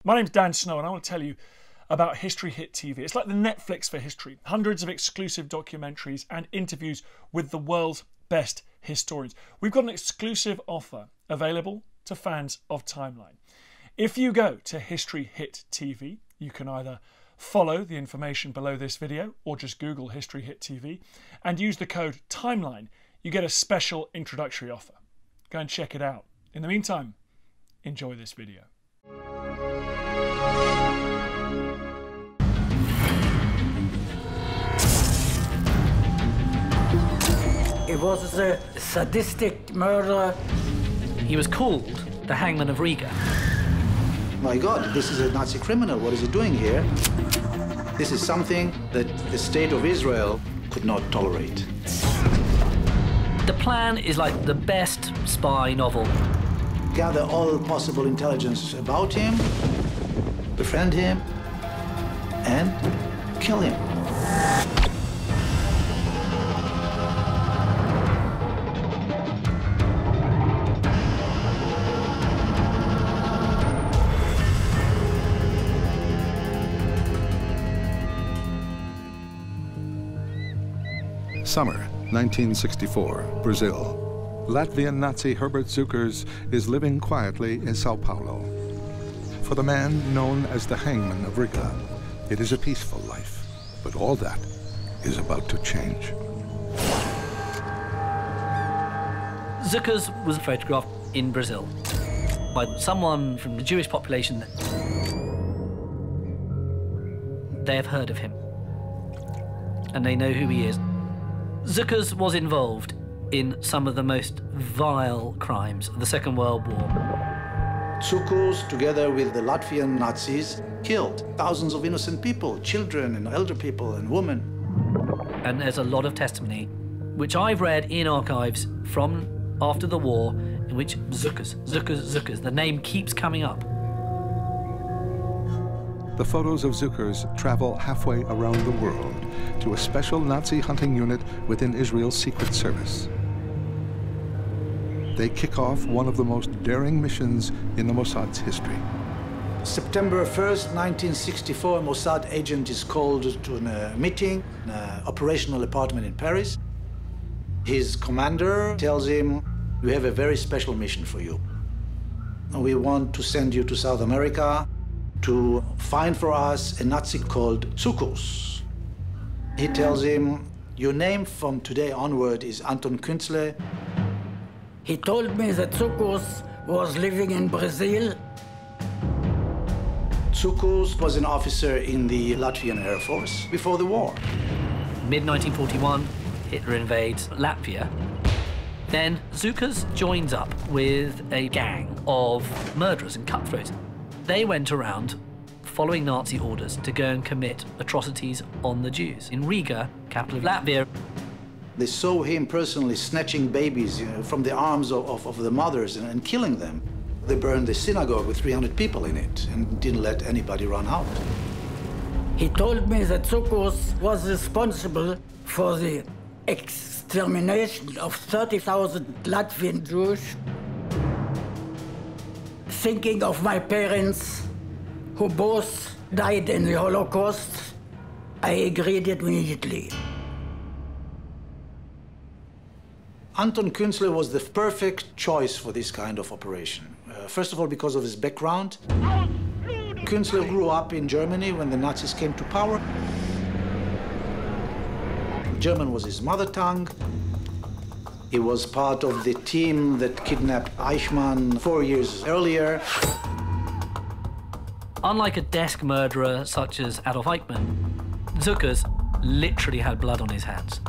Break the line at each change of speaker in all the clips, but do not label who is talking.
My name's Dan Snow and I want to tell you about History Hit TV. It's like the Netflix for history. Hundreds of exclusive documentaries and interviews with the world's best historians. We've got an exclusive offer available to fans of Timeline. If you go to History Hit TV, you can either follow the information below this video or just Google History Hit TV and use the code TIMELINE. You get a special introductory offer. Go and check it out. In the meantime, enjoy this video.
He was a sadistic murderer.
He was called the Hangman of Riga.
My God, this is a Nazi criminal. What is he doing here? This is something that the state of Israel could not tolerate.
The plan is like the best spy novel.
Gather all possible intelligence about him, befriend him, and kill him.
Summer 1964, Brazil. Latvian Nazi Herbert Cukurs is living quietly in Sao Paolo. For the man known as the Hangman of Riga, it is a peaceful life, but all that is about to change.
Cukurs was photographed in Brazil by someone from the Jewish population. They have heard of him, and they know who he is. Cukurs was involved in some of the most vile crimes of the Second World War.
Cukurs, together with the Latvian Nazis, killed thousands of innocent people, children and elder people and women.
And there's a lot of testimony, which I've read in archives from after the war, in which Cukurs, the name keeps coming up.
The photos of Cukurs travel halfway around the world to a special Nazi hunting unit within Israel's Secret Service. They kick off one of the most daring missions in the Mossad's history.
September 1st, 1964, a Mossad agent is called to a meeting in an operational apartment in Paris. His commander tells him, "We have a very special mission for you. We want to send you to South America to find for us a Nazi called Cukurs." He tells him, "Your name from today onward is ANTON KUENZLE."
He told me that Cukurs was living in Brazil.
Cukurs was an officer in the Latvian Air Force before the war.
Mid-1941, Hitler invades Latvia. Then Cukurs joins up with a gang of murderers and cutthroats. They went around following Nazi orders to go and commit atrocities on the Jews in Riga, capital of Latvia.
They saw him personally snatching babies from the arms of the mothers and killing them. They burned the synagogue with 300 people in it and didn't let anybody run out.
He told me that Cukurs was responsible for the extermination of 30,000 Latvian Jews. Thinking of my parents, who both died in the Holocaust, I agreed immediately.
Anton KUENZLE was the perfect choice for this kind of operation. First of all, because of his background. KUENZLE grew up in Germany when the Nazis came to power. German was his mother tongue. He was part of the team that kidnapped Eichmann 4 years earlier.
Unlike a desk murderer such as Adolf Eichmann, Cukurs literally had blood on his hands.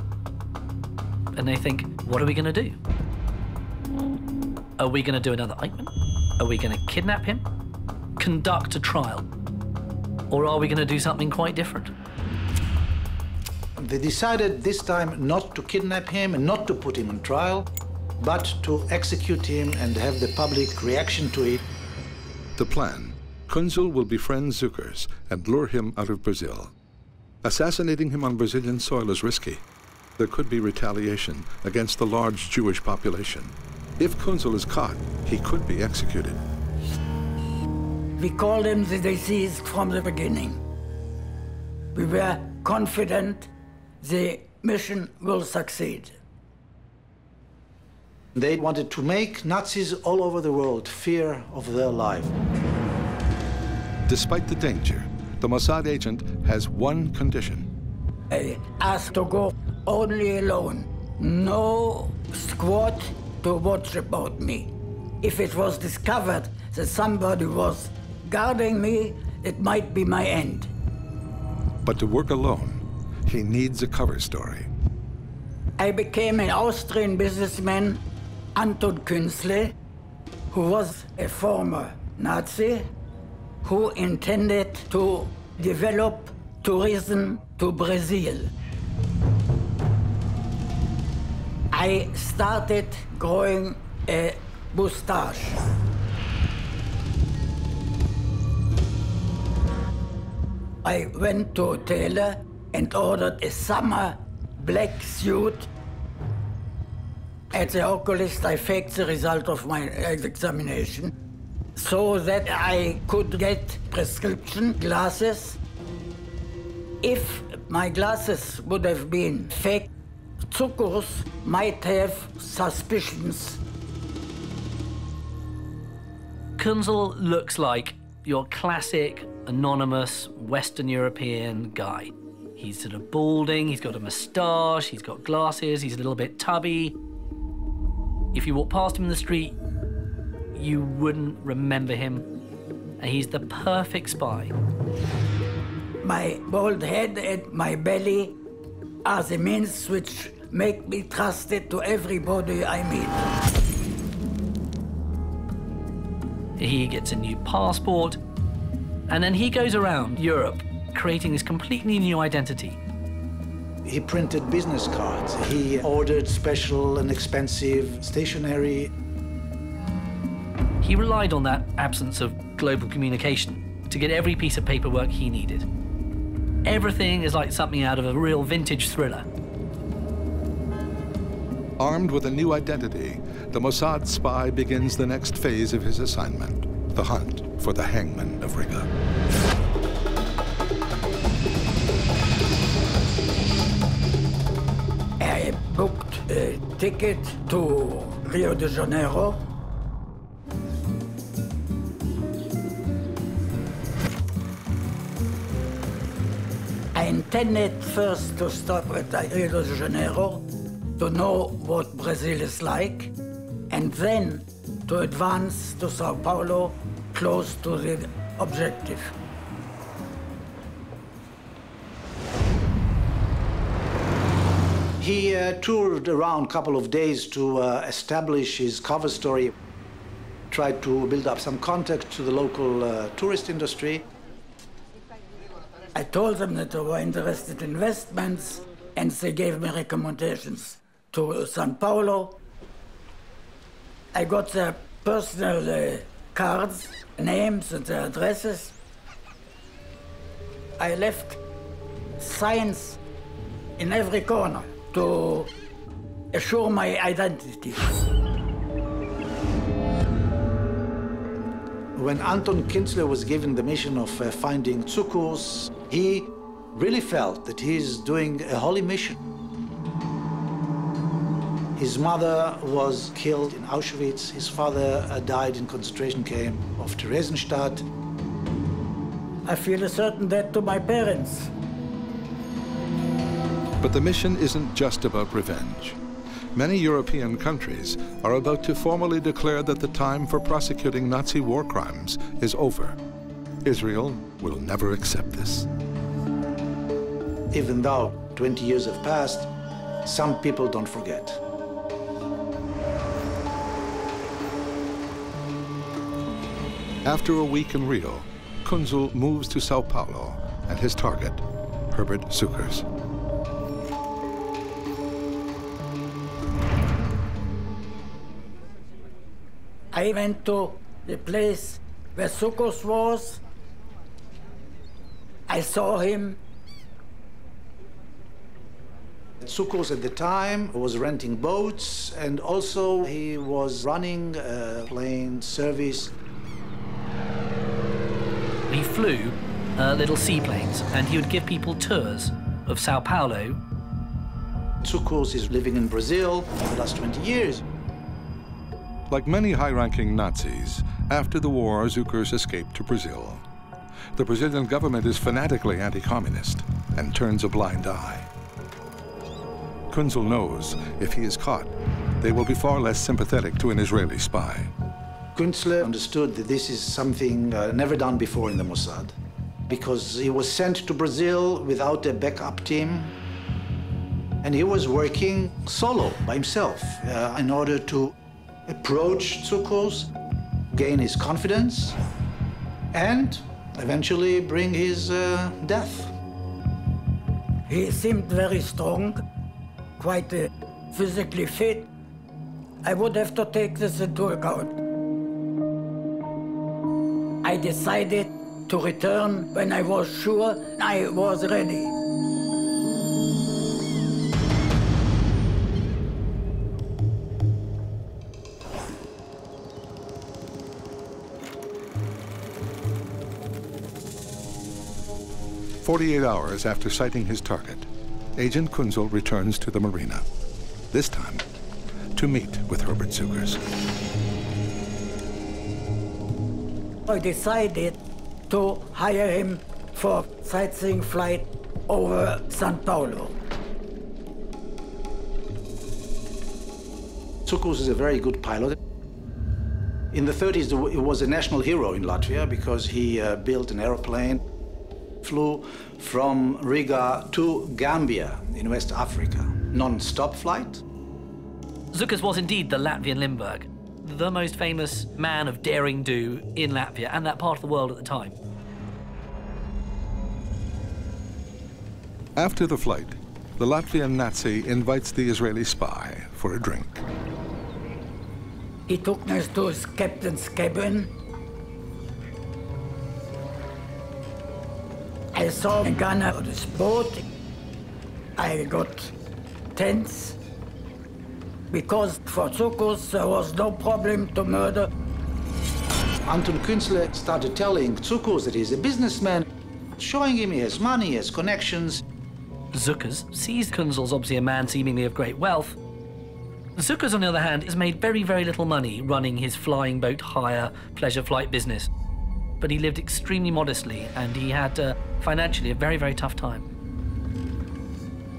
And they think, what are we going to do? Are we going to do another Eichmann? Are we going to kidnap him? Conduct a trial? Or are we going to do something quite different?
They decided this time not to kidnap him and not to put him on trial, but to execute him and have the public reaction to it.
The plan: KUENZLE will befriend Cukurs and lure him out of Brazil. Assassinating him on Brazilian soil is risky. There could be retaliation against the large Jewish population. If KUENZLE is caught, he could be executed.
We called him the deceased from the beginning. We were confident the mission will succeed.
They wanted to make Nazis all over the world fear of their life.
Despite the danger, the Mossad agent has one condition.
I asked to go only alone. No squad to watch about me. If it was discovered that somebody was guarding me, it might be my end.
But to work alone, he needs a cover story.
I became an Austrian businessman, ANTON KUENZLE, who was a former Nazi, who intended to develop tourism to Brazil. I started growing a mustache. I went to a tailor and ordered a summer black suit. At the oculist, I faked the result of my examination so that I could get prescription glasses. If my glasses would have been fake, Cukurs might have suspicions.
KUENZLE looks like your classic, anonymous, Western European guy. He's sort of balding, he's got a moustache, he's got glasses, he's a little bit tubby. If you walk past him in the street, you wouldn't remember him. And he's the perfect spy.
My bald head and my belly are the means which make me trusted to everybody I meet.
He gets a new passport, and then he goes around Europe creating this completely new identity.
He printed business cards. He ordered special and expensive stationery.
He relied on that absence of global communication to get every piece of paperwork he needed. Everything is like something out of a real vintage thriller.
Armed with a new identity, the Mossad spy begins the next phase of his assignment, the hunt for the Hangman of Riga.
I booked a ticket to Rio de Janeiro. I intended first to stop at Rio de Janeiro to know what Brazil is like, and then to advance to Sao Paolo, close to the objective.
He toured around a couple of days to establish his cover story, tried to build up some contact to the local tourist industry.
I told them that they were interested in investments, and they gave me recommendations to Sao Paulo. I got their personal cards, names and their addresses. I left signs in every corner to assure my identity.
When Anton KUENZLE was given the mission of finding Cukurs, he really felt that he's doing a holy mission. His mother was killed in Auschwitz. His father died in concentration camp of Theresienstadt.
I feel a certain debt to my parents.
But the mission isn't just about revenge. Many European countries are about to formally declare that the time for prosecuting Nazi war crimes is over. Israel will never accept this.
Even though 20 years have passed, some people don't forget.
After a week in Rio, KUENZLE moves to Sao Paolo and his target, Herbert Cukurs.
I went to the place where Cukurs was. I saw him.
Cukurs at the time was renting boats, and also he was running a plane service.
He flew little seaplanes, and he would give people tours of Sao Paolo.
Cukurs is living in Brazil for the last 20 years.
Like many high-ranking Nazis, after the war, Cukurs escaped to Brazil. The Brazilian government is fanatically anti-communist and turns a blind eye. KUENZLE knows if he is caught, they will be far less sympathetic to an Israeli spy.
KUENZLE understood that this is something never done before in the Mossad, because he was sent to Brazil without a backup team, and he was working solo by himself in order to approach Cukurs, gain his confidence, and eventually bring his death.
He seemed very strong, quite physically fit. I would have to take this into account. I decided to return when I was sure I was ready.
"48 hours after sighting his target, Agent KUENZLE returns to the marina, this time to meet with Herbert Cukurs.
I decided to hire him for sightseeing flight over Sao Paolo.
Cukurs is a very good pilot. In the 30s, he was a national hero in Latvia because he built an airplane, flew from Riga to Gambia in West Africa. Non-stop flight.
Cukurs was indeed the Latvian Limburg, the most famous man of daring do in Latvia and that part of the world at the time.
After the flight, the Latvian Nazi invites the Israeli spy for a drink.
He took us to his captain's cabin. I saw a gunner on his boat. I got tense because for Cukurs there was no problem to murder.
Anton KUENZLE started telling Cukurs that he's a businessman, showing him he has money, he has connections.
Cukurs sees KUENZLE's obviously a man seemingly of great wealth. Cukurs, on the other hand, has made very, very little money running his flying boat hire pleasure flight business. But he lived extremely modestly, and he had financially a very, very tough time.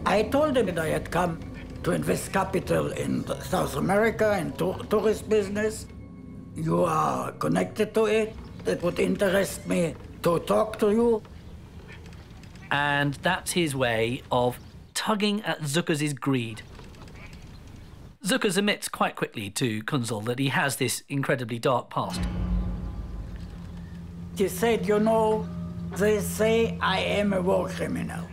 I told him that I had come to invest capital in South America and tourist business. You are connected to it. It would interest me to talk to you.
And that's his way of tugging at Cukurs' greed. Cukurs admits quite quickly to KUENZLE that he has this incredibly dark past.
He said, you know, they say I am a war criminal.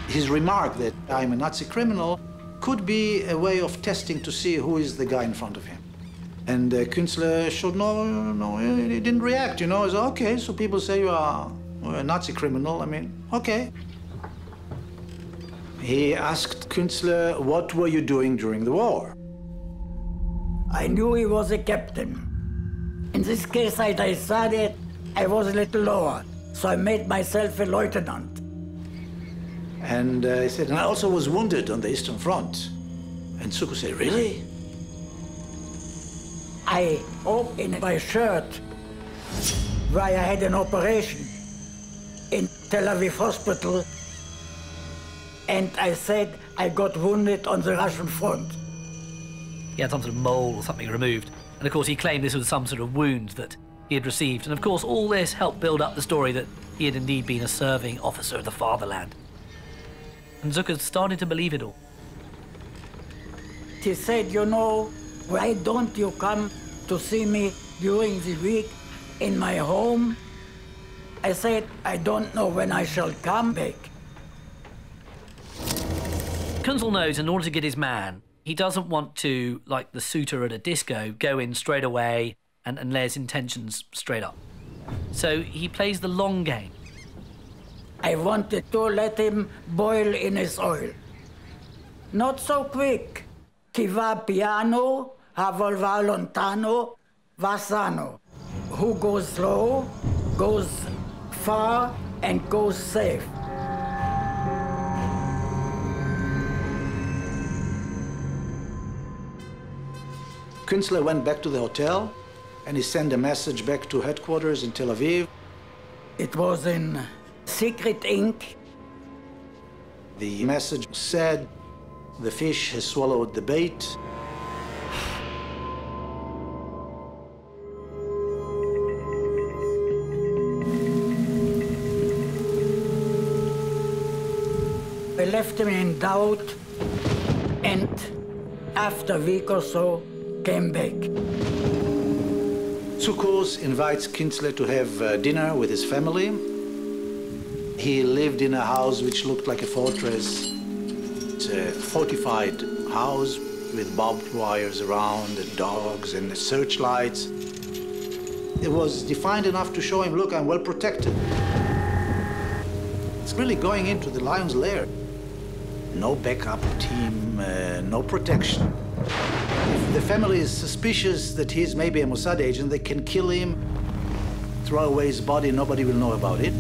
His remark that I'm a Nazi criminal could be a way of testing to see who is the guy in front of him. And KUENZLE showed no, he didn't react, you know. He said, okay, so people say you are a Nazi criminal, I mean, okay. He asked KUENZLE, what were you doing during the war?
I knew he was a captain. In this case, I decided I was a little lower, so I made myself a lieutenant.
And he said, and I also was wounded on the Eastern Front. And Cukurs said, really?
I opened my shirt where I had an operation in Tel Aviv hospital, and I said I got wounded on the Russian front.
He had some sort of mole or something removed. And of course, he claimed this was some sort of wound that he had received. And of course, all this helped build up the story that he had indeed been a serving officer of the fatherland. And Cukurs started to believe it all.
He said, you know, why don't you come to see me during the week in my home? I said, I don't know when I shall come back.
KUENZLE knows in order to get his man, he doesn't want to, like the suitor at a disco, go in straight away and lay his intentions straight up. So he plays the long game.
I wanted to let him boil in his oil. Not so quick. Chi va piano, a volva lontano, va sano. Who goes slow, goes far and goes safe.
KUENZLE went back to the hotel and he sent a message back to headquarters in Tel Aviv.
It was in secret ink.
The message said, "The fish has swallowed the bait."
I left him in doubt, and after a week or so, came back.
Cukurs invites KUENZLE to have dinner with his family. He lived in a house which looked like a fortress. It's a fortified house with barbed wires around and dogs and searchlights. It was defined enough to show him, look, I'm well protected. It's really going into the lion's lair. No backup team, no protection. If the family is suspicious that he's maybe a Mossad agent, they can kill him, throw away his body, nobody will know about it.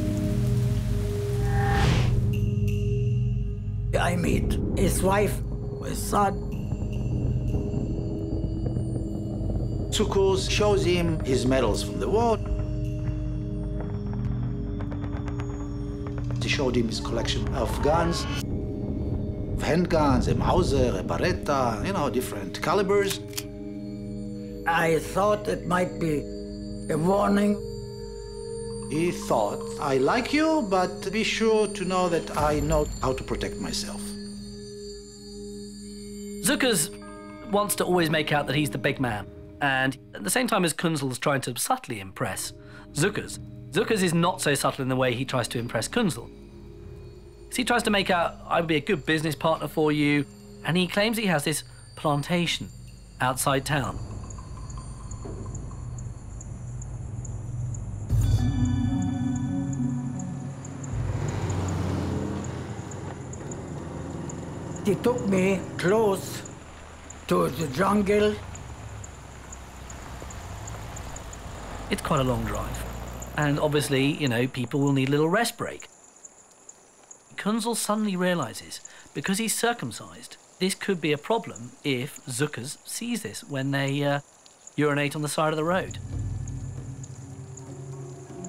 I meet his wife, his son.
Cukurs shows him his medals from the war. He showed him his collection of guns, handguns, a Mauser, a Beretta, you know, different calibers.
I thought it might be a warning.
He thought, I like you, but be sure to know that I know how to protect myself.
Cukurs wants to always make out that he's the big man, and at the same time as KUENZLE's trying to subtly impress Cukurs, Cukurs is not so subtle in the way he tries to impress KUENZLE. So he tries to make out, I'd be a good business partner for you, and he claims he has this plantation outside town.
He took me close to the jungle.
It's quite a long drive, and obviously, you know, people will need a little rest break. KUENZLE suddenly realizes, because he's circumcised, this could be a problem if Cukurs sees this when they urinate on the side of the road.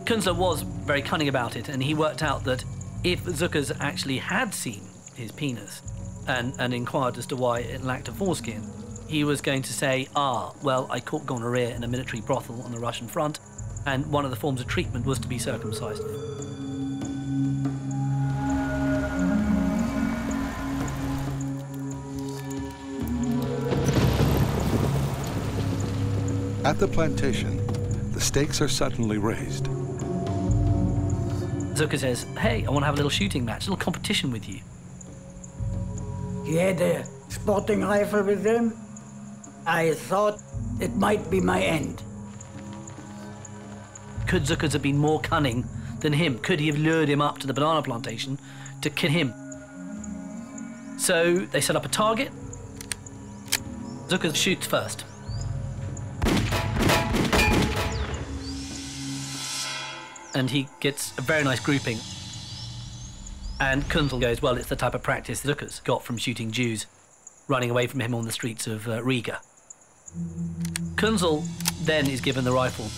KUENZLE was very cunning about it, and he worked out that if Cukurs actually had seen his penis and inquired as to why it lacked a foreskin, he was going to say, well, I caught gonorrhea in a military brothel on the Russian front, and one of the forms of treatment was to be circumcised.
At the plantation, the stakes are suddenly raised.
Cukurs says, hey, I want to have a little shooting match, a little competition with you.
He had a sporting rifle with him. I thought it might be my end.
Could Cukurs have been more cunning than him? Could he have lured him up to the banana plantation to kill him? So they set up a target. Cukurs shoots first. And he gets a very nice grouping. And KUENZLE goes, well, it's the type of practice Cukurs got from shooting Jews running away from him on the streets of Riga. KUENZLE then is given the rifle.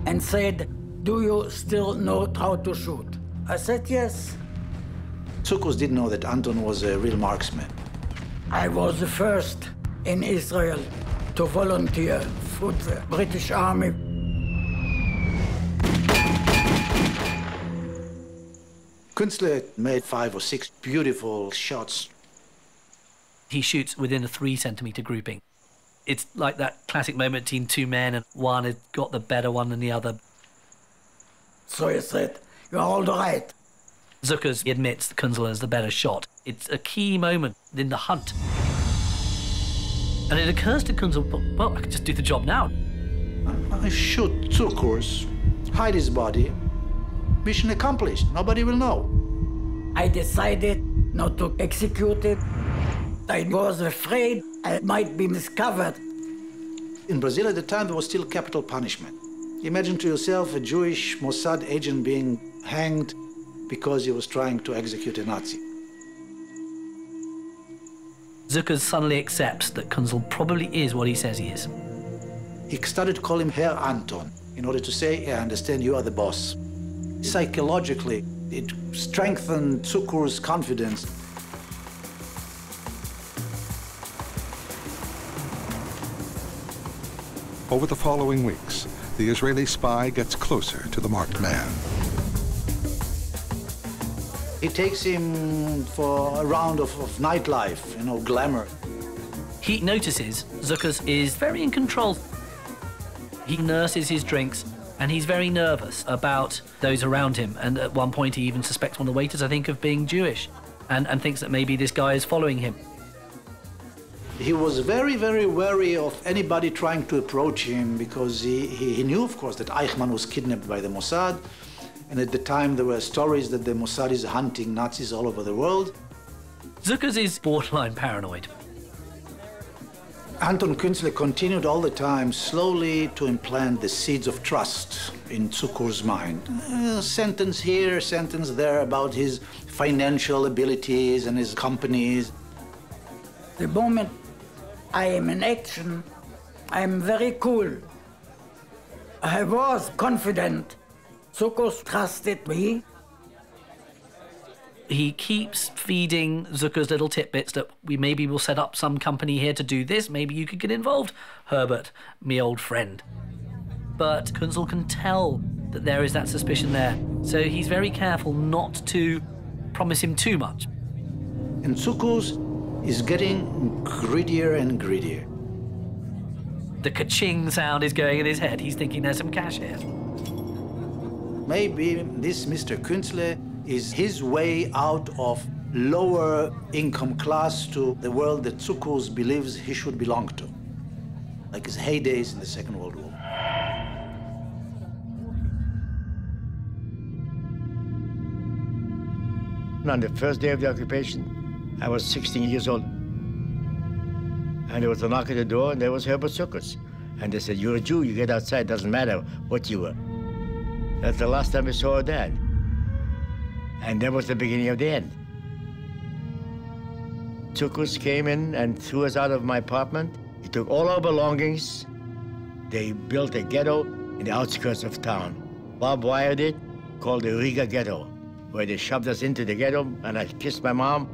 And said, do you still know how to shoot? I said, yes.
Cukurs didn't know that Anton was a real marksman.
I was the first in Israel to volunteer for the British Army.
KUENZLE made 5 or 6 beautiful shots.
He shoots within a 3-centimeter grouping. It's like that classic moment between two men and one has got the better one than the other.
So he said, you're all right.
Cukurs admits that KUENZLE is the better shot. It's a key moment in the hunt. And it occurs to KUENZLE, well, I could just do the job now.
I shoot Cukurs, hide his body. Mission accomplished. Nobody will know.
I decided not to execute it. I was afraid I might be discovered.
In Brazil at the time, there was still capital punishment. Imagine to yourself a Jewish Mossad agent being hanged because he was trying to execute a Nazi.
Cukurs suddenly accepts that KUENZLE probably is what he says he is.
He started to call him Herr Anton in order to say, I understand you are the boss. Psychologically, it strengthened Cukurs' confidence.
Over the following weeks, the Israeli spy gets closer to the marked man.
He takes him for a round of nightlife, you know, glamour.
He notices Cukurs is very in control. He nurses his drinks, and he's very nervous about those around him. And at one point, he even suspects one of the waiters, I think, of being Jewish, and thinks that maybe this guy is following him.
He was very, very wary of anybody trying to approach him because he knew, of course, that Eichmann was kidnapped by the Mossad. And at the time, there were stories that the Mossad is hunting Nazis all over the world.
Cukurs is borderline paranoid.
Anton KUENZLE continued all the time slowly to implant the seeds of trust in Cukurs' mind. Sentence here, sentence there about his financial abilities and his companies.
The moment I am in action, I am very cool. I was confident. Cukurs trusted me.
He keeps feeding Cukurs little tidbits that maybe we'll set up some company here to do this. Maybe you could get involved, Herbert, me old friend. But KUENZLE can tell that there is that suspicion there. So he's very careful not to promise him too much.
And Cukurs is getting greedier and greedier.
The ka-ching sound is going in his head. He's thinking there's some cash here.
Maybe this Mr. KUENZLE is his way out of lower income class to the world that Cukurs believes he should belong to, like his heydays in the Second World War.
On the first day of the occupation, I was 16 years old. And there was a knock at the door, and there was Herbert Cukurs. And they said, "You're a Jew, you get outside, doesn't matter what you were." That's the last time I saw her dad. And that was the beginning of the end. Cukurs came in and threw us out of my apartment. He took all our belongings. They built a ghetto in the outskirts of town. Bob wired it, called the Riga Ghetto, where they shoved us into the ghetto, and I kissed my mom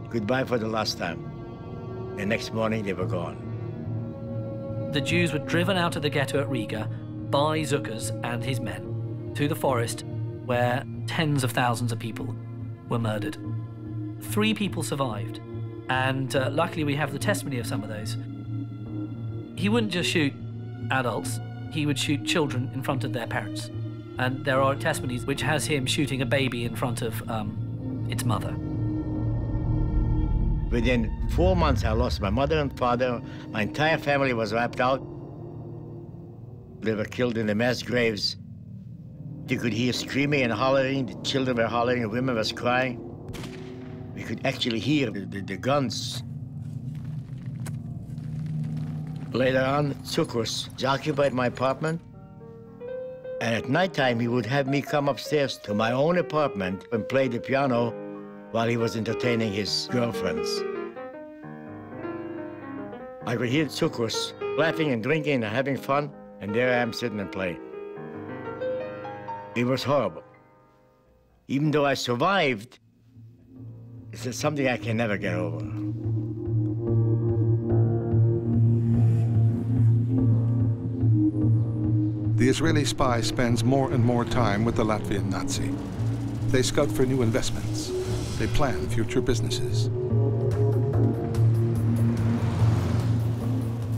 goodbye for the last time. The next morning, they were gone.
The Jews were driven out of the ghetto at Riga by Cukurs and his men to the forest where tens of thousands of people were murdered. 3 people survived, and luckily we have the testimony of some of those. He wouldn't just shoot adults, he would shoot children in front of their parents. And there are testimonies which has him shooting a baby in front of its mother.
Within 4 months, I lost my mother and father. My entire family was wiped out. They were killed in the mass graves. You could hear screaming and hollering. The children were hollering, the women was crying. We could actually hear the guns. Later on, Cukurs occupied my apartment. And at nighttime, he would have me come upstairs to my own apartment and play the piano while he was entertaining his girlfriends. I could hear Cukurs laughing and drinking and having fun, and there I am sitting and playing. It was horrible. Even though I survived, it's something I can never get over.
The Israeli spy spends more and more time with the Latvian Nazi. They scout for new investments. They plan future businesses.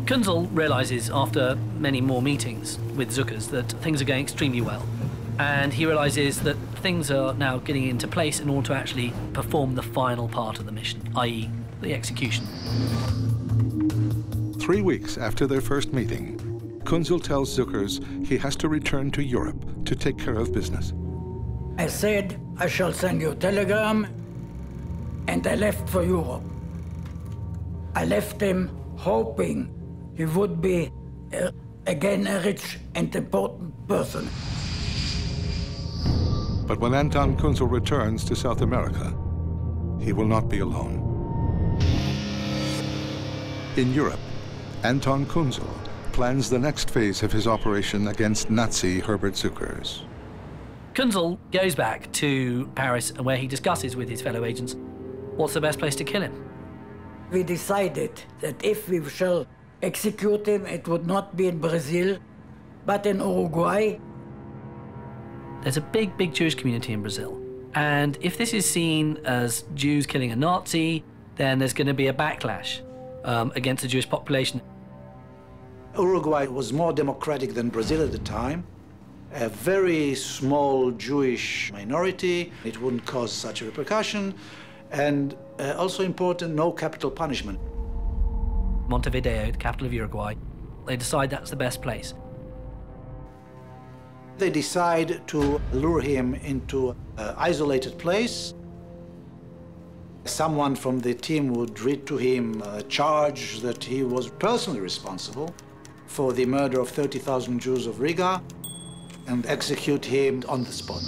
KUENZLE realizes after many more meetings with Cukurs that things are going extremely well. And he realizes that things are now getting into place in order to actually perform the final part of the mission, i.e. the execution.
3 weeks after their first meeting, KUENZLE tells Cukurs he has to return to Europe to take care of business.
I said, I shall send you a telegram, and I left for Europe. I left him hoping he would be again a rich and important person.
But when Anton KUENZLE returns to South America, he will not be alone. In Europe, Anton KUENZLE plans the next phase of his operation against Nazi Herbert Cukurs.
KUENZLE goes back to Paris, where he discusses with his fellow agents what's the best place to kill him.
We decided that if we shall execute him, it would not be in Brazil, but in Uruguay.
There's a big, big Jewish community in Brazil. And if this is seen as Jews killing a Nazi, then there's going to be a backlash against the Jewish population.
Uruguay was more democratic than Brazil at the time. A very small Jewish minority. It wouldn't cause such a repercussion. And also important, no capital punishment.
Montevideo, the capital of Uruguay, they decide that's the best place.
They decide to lure him into an isolated place. Someone from the team would read to him a charge that he was personally responsible for the murder of 30,000 Jews of Riga and execute him on the spot.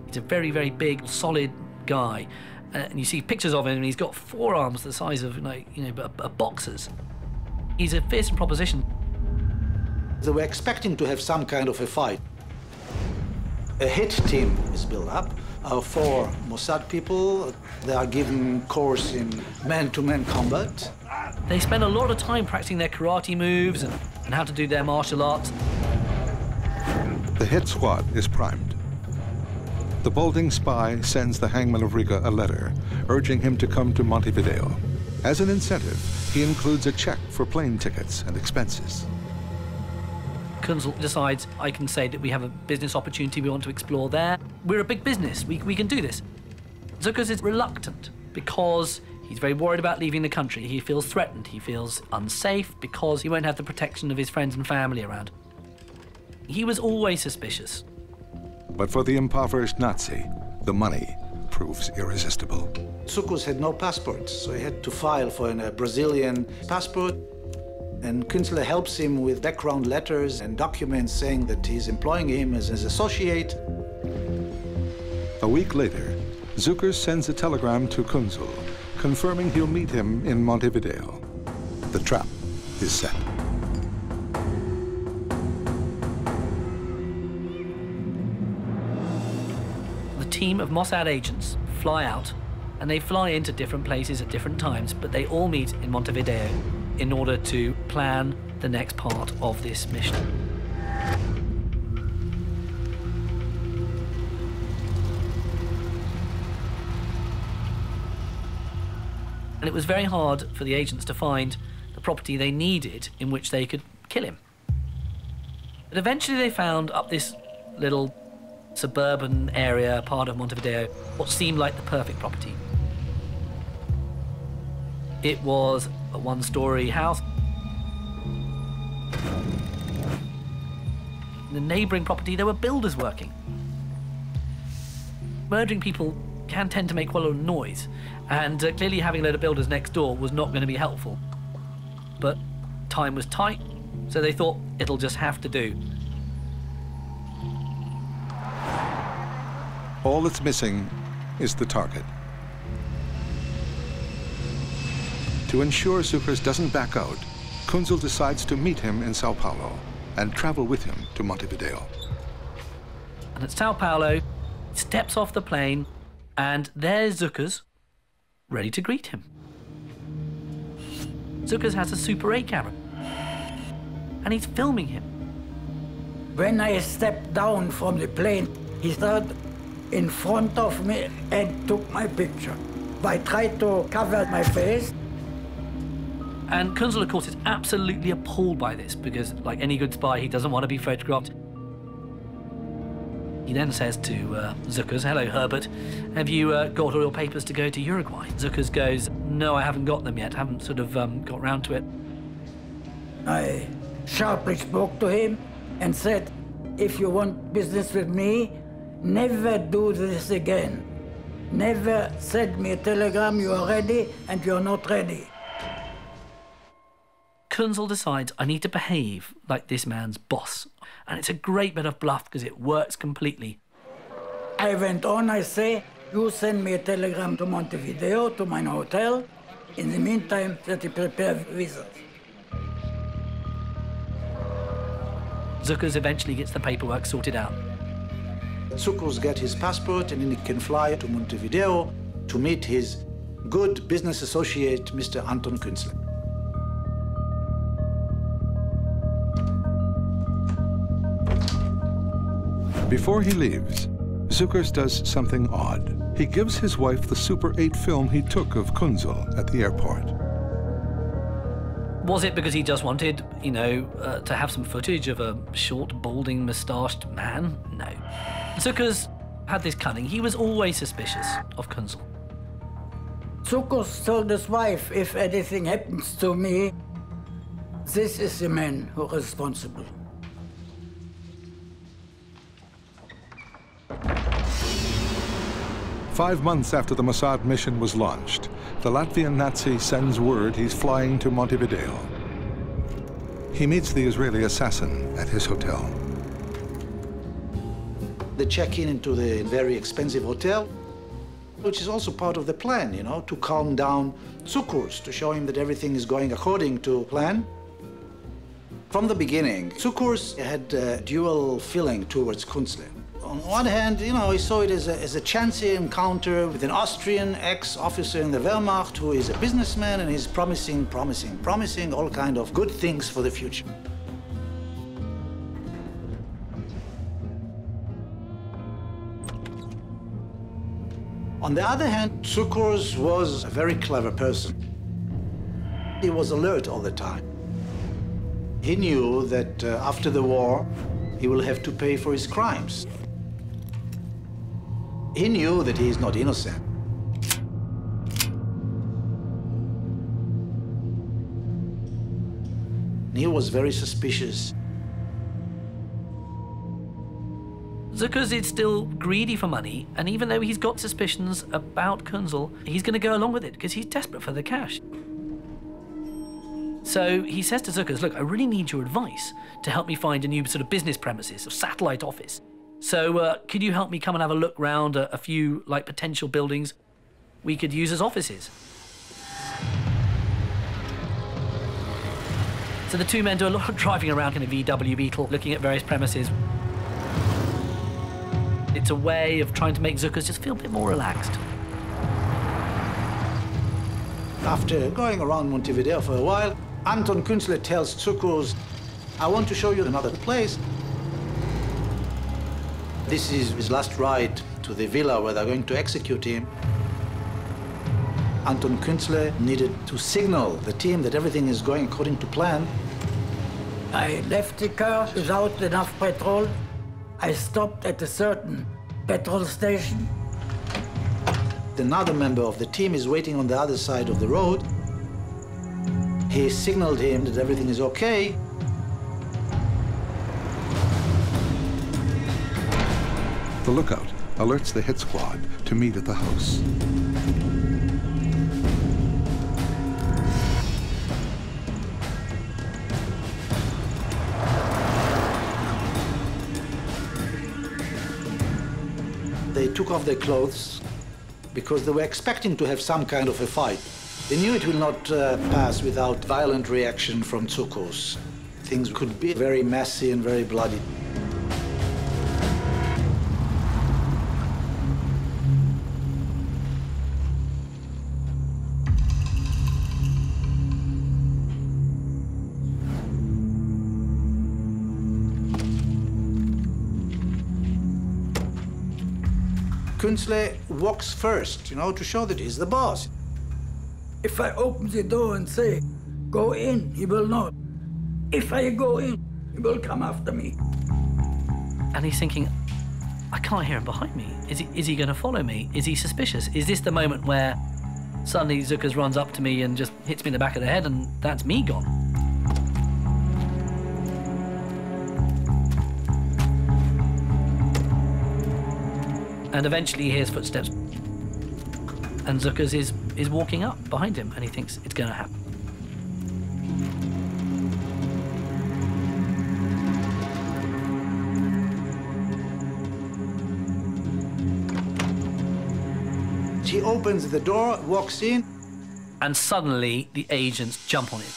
He's a very, very big, solid guy. And you see pictures of him, and he's got forearms the size of, a boxer's. He's a fearsome proposition.
They were expecting to have some kind of a fight. A hit team is built up. 4 Mossad people. They are given course in man-to-man combat.
They spend a lot of time practicing their karate moves and how to do their martial arts.
The hit squad is primed. The balding spy sends the Hangman of Riga a letter urging him to come to Montevideo. As an incentive, he includes a check for plane tickets and expenses.
KUENZLE decides, I can say that we have a business opportunity we want to explore there. We're a big business, we can do this. Cukurs is reluctant because he's very worried about leaving the country. He feels threatened, he feels unsafe because he won't have the protection of his friends and family around. He was always suspicious.
But for the impoverished Nazi, the money proves irresistible.
Cukurs had no passport, so he had to file for a Brazilian passport. And KUENZLE helps him with background letters and documents saying that he's employing him as his associate.
A week later, Cukurs sends a telegram to KUENZLE confirming he'll meet him in Montevideo. The trap is set.
The team of Mossad agents fly out, and they fly into different places at different times, but they all meet in Montevideo in order to plan the next part of this mission. And it was very hard for the agents to find the property they needed in which they could kill him. But eventually they found up this little suburban area, part of Montevideo, what seemed like the perfect property. It was a one-story house. In the neighbouring property, there were builders working. Murdering people can tend to make quite a lot of noise, and clearly having a load of builders next door was not going to be helpful. But time was tight, so they thought it'll just have to do.
All that's missing is the target. To ensure Cukurs doesn't back out, KUENZLE decides to meet him in Sao Paolo and travel with him to Montevideo.
And at Sao Paolo, he steps off the plane, and there's Cukurs, ready to greet him. Cukurs has a Super 8 camera, and he's filming him.
When I stepped down from the plane, he stood in front of me and took my picture. I tried to cover my face.
And KUENZLE, of course, is absolutely appalled by this because, like any good spy, he doesn't want to be photographed. He then says to Cukurs, "Hello, Herbert, have you got all your papers to go to Uruguay?" Cukurs goes, "No, I haven't got them yet, haven't sort of got round to it."
I sharply spoke to him and said, "If you want business with me, never do this again. Never send me a telegram, you are ready and you're not ready."
KUENZLE decides, I need to behave like this man's boss. And it's a great bit of bluff because it works completely.
I went on, I say, you send me a telegram to Montevideo, to my hotel. In the meantime, that you prepare visas.
Cukurs eventually gets the paperwork sorted out.
Cukurs gets his passport and then he can fly to Montevideo to meet his good business associate, Mr. ANTON KUENZLE.
Before he leaves, Cukurs does something odd. He gives his wife the Super 8 film he took of KUENZLE at the airport.
Was it because he just wanted, you know, to have some footage of a short, balding, moustached man? No. Cukurs had this cunning. He was always suspicious of KUENZLE.
Cukurs told his wife, if anything happens to me, this is the man who is responsible.
Five months after the Mossad mission was launched, the Latvian Nazi sends word he's flying to Montevideo. He meets the Israeli assassin at his hotel.
They check in into the very expensive hotel, which is also part of the plan, you know, to calm down Cukurs, to show him that everything is going according to plan. From the beginning, Cukurs had a dual feeling towards KUENZLE. On one hand, you know, he saw it as a chancy encounter with an Austrian ex-officer in the Wehrmacht who is a businessman and is promising all kind of good things for the future. On the other hand, Cukurs was a very clever person. He was alert all the time. He knew that after the war, he will have to pay for his crimes. He knew that he is not innocent. He was very suspicious.
Cukurs is still greedy for money, and even though he's got suspicions about KUENZLE, he's going to go along with it because he's desperate for the cash. So he says to Cukurs, look, I really need your advice to help me find a new sort of business premises, a satellite office. So could you help me come and have a look round a few like potential buildings we could use as offices? So the two men do a lot of driving around in a VW Beetle, looking at various premises. It's a way of trying to make Cukurs just feel a bit more relaxed.
After going around Montevideo for a while, ANTON KUENZLE tells Cukurs, I want to show you another place. This is his last ride to the villa where they're going to execute him. ANTON KUENZLE needed to signal the team that everything is going according to plan.
I left the car without enough petrol. I stopped at a certain petrol station.
Another member of the team is waiting on the other side of the road. He signaled him that everything is okay.
The lookout alerts the hit squad to meet at the house.
They took off their clothes because they were expecting to have some kind of a fight. They knew it will not pass without violent reaction from Cukurs. Things could be very messy and very bloody. KUENZLE walks first, you know, to show that he's the boss.
If I open the door and say, go in, he will not. If I go in, he will come after me.
And he's thinking, I can't hear him behind me. Is he going to follow me? Is he suspicious? Is this the moment where suddenly Cukurs runs up to me and just hits me in the back of the head and that's me gone? And eventually he hears footsteps, and Cukurs is walking up behind him, and he thinks it's going to happen.
He opens the door, walks in.
And suddenly, the agents jump on him.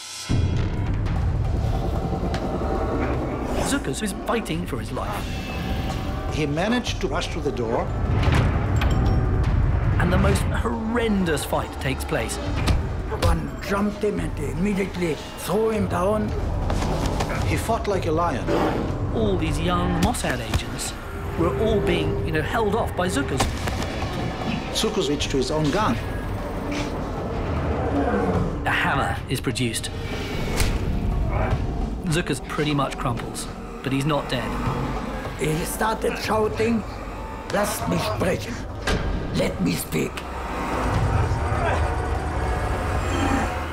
Cukurs is fighting for his life.
He managed to rush through the door.
And the most horrendous fight takes place.
One jumped him and immediately threw him down.
He fought like a lion.
All these young Mossad agents were all being, held off by Cukurs.
Cukurs reached to his own gun.
A hammer is produced. Cukurs pretty much crumples, but he's not dead.
He started shouting, "Lasst mich sprechen. Let me speak."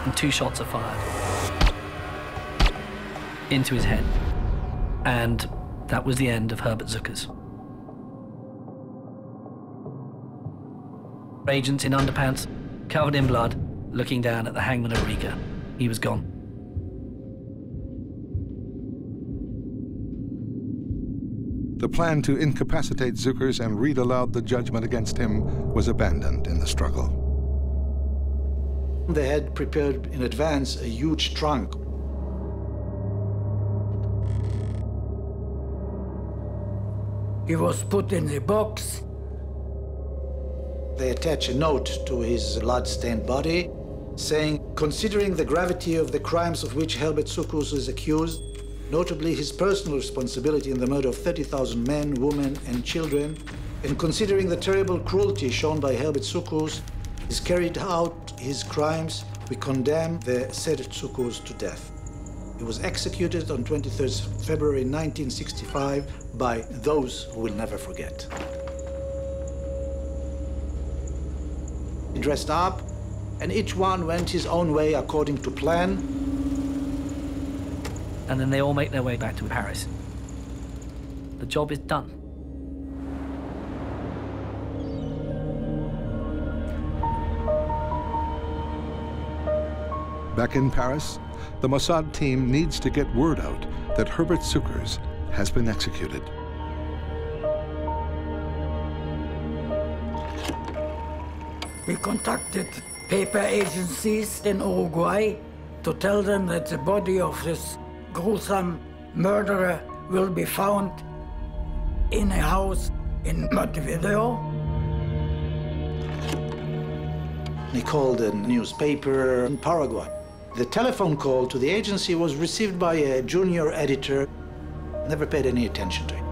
And 2 shots are fired into his head. And that was the end of Herbert Cukurs. Agents in underpants, covered in blood, looking down at the Hangman of Riga. He was gone.
The plan to incapacitate Cukurs and read aloud the judgment against him was abandoned in the struggle.
They had prepared in advance a huge trunk.
He was put in the box.
They attach a note to his blood-stained body saying, considering the gravity of the crimes of which Herbert Cukurs is accused, notably his personal responsibility in the murder of 30,000 men, women, and children, and considering the terrible cruelty shown by Herbert Cukurs, is carried out his crimes, we condemn the said Cukurs to death. He was executed on 23rd February 1965 by those who will never forget. He dressed up, and each one went his own way according to plan.
And then they all make their way back to Paris. The job is done.
Back in Paris, the Mossad team needs to get word out that Herbert Cukurs has been executed.
We contacted paper agencies in Uruguay to tell them that the body of this gruesome murderer will be found in a house in Montevideo.
He called a newspaper in Paraguay. The telephone call to the agency was received by a junior editor, never paid any attention to it.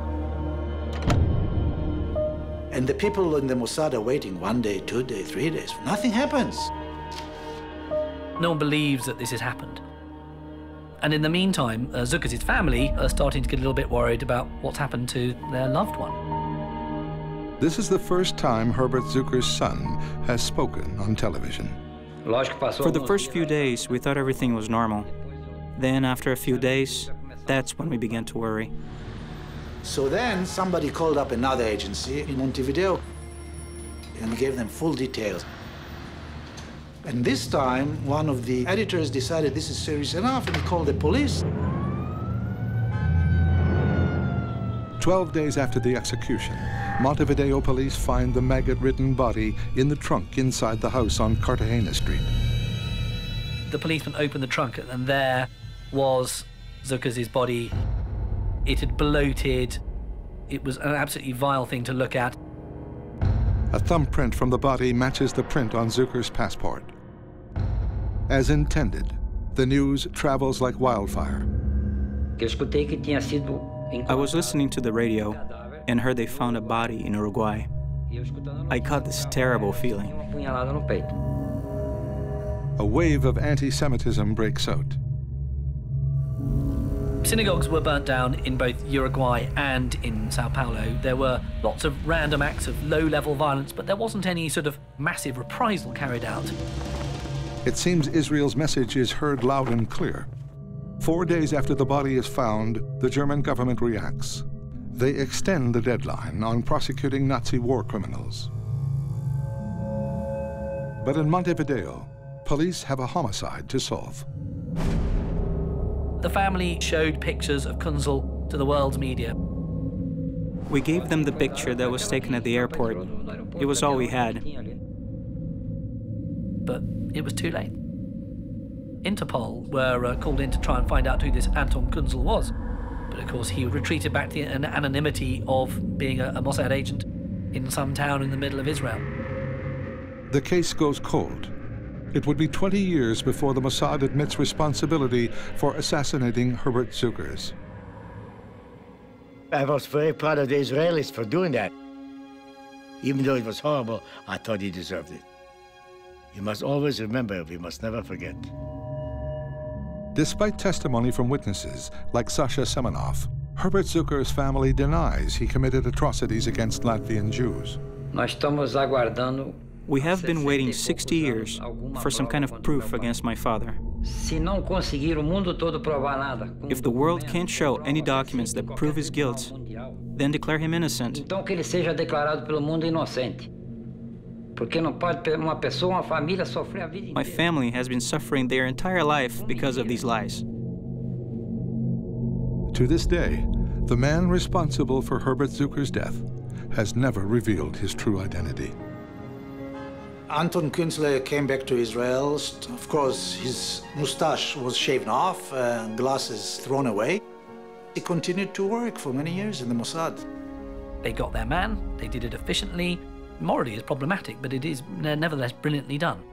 And the people in the Mossad are waiting 1 day, 2 days, 3 days. Nothing happens.
No one believes that this has happened. And in the meantime, Cukurs' family are starting to get a little bit worried about what's happened to their loved one.
This is the first time Herbert Cukurs' son has spoken on television.
For the first few days, we thought everything was normal. Then, after a few days, that's when we began to worry.
So then somebody called up another agency in Montevideo and gave them full details. And this time, one of the editors decided this is serious enough and he called the police.
12 days after the execution, Montevideo police find the maggot-ridden body in the trunk inside the house on Cartagena Street.
The policeman opened the trunk and there was Cukurs' body. It had bloated. It was an absolutely vile thing to look at.
A thumbprint from the body matches the print on Cukurs' passport. As intended, the news travels like wildfire.
I was listening to the radio and heard they found a body in Uruguay. I caught this terrible feeling.
A wave of anti-Semitism breaks out.
Synagogues were burnt down in both Uruguay and in Sao Paolo. There were lots of random acts of low-level violence, but there wasn't any sort of massive reprisal carried out.
It seems Israel's message is heard loud and clear. 4 days after the body is found, the German government reacts. They extend the deadline on prosecuting Nazi war criminals. But in Montevideo, police have a homicide to solve.
The family showed pictures of KUENZLE to the world's media.
We gave them the picture that was taken at the airport. It was all we had.
but it was too late. Interpol were called in to try and find out who this Anton KUENZLE was, but of course he retreated back to the anonymity of being a Mossad agent in some town in the middle of Israel.
The case goes cold. It would be 20 years before the Mossad admits responsibility for assassinating Herbert Cukurs.
I was very proud of the Israelis for doing that. Even though it was horrible, I thought he deserved it. You must always remember, we must never forget.
Despite testimony from witnesses like SASHA SEMINOFF, Herbert Cukurs' family denies he committed atrocities against Latvian Jews.
We have been waiting 60 years for some kind of proof against my father. If the world can't show any documents that prove his guilt, then declare him innocent. My family has been suffering their entire life because of these lies.
To this day, the man responsible for Herbert Cukurs' death has never revealed his true identity.
Anton KUENZLE came back to Israel. Of course, his mustache was shaven off, glasses thrown away. He continued to work for many years in the Mossad.
They got their man, they did it efficiently. Morally, it's problematic, but it is nevertheless brilliantly done.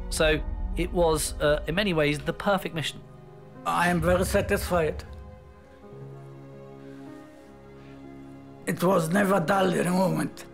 So it was, in many ways, the perfect mission.
I am very satisfied. It was never dull in a moment.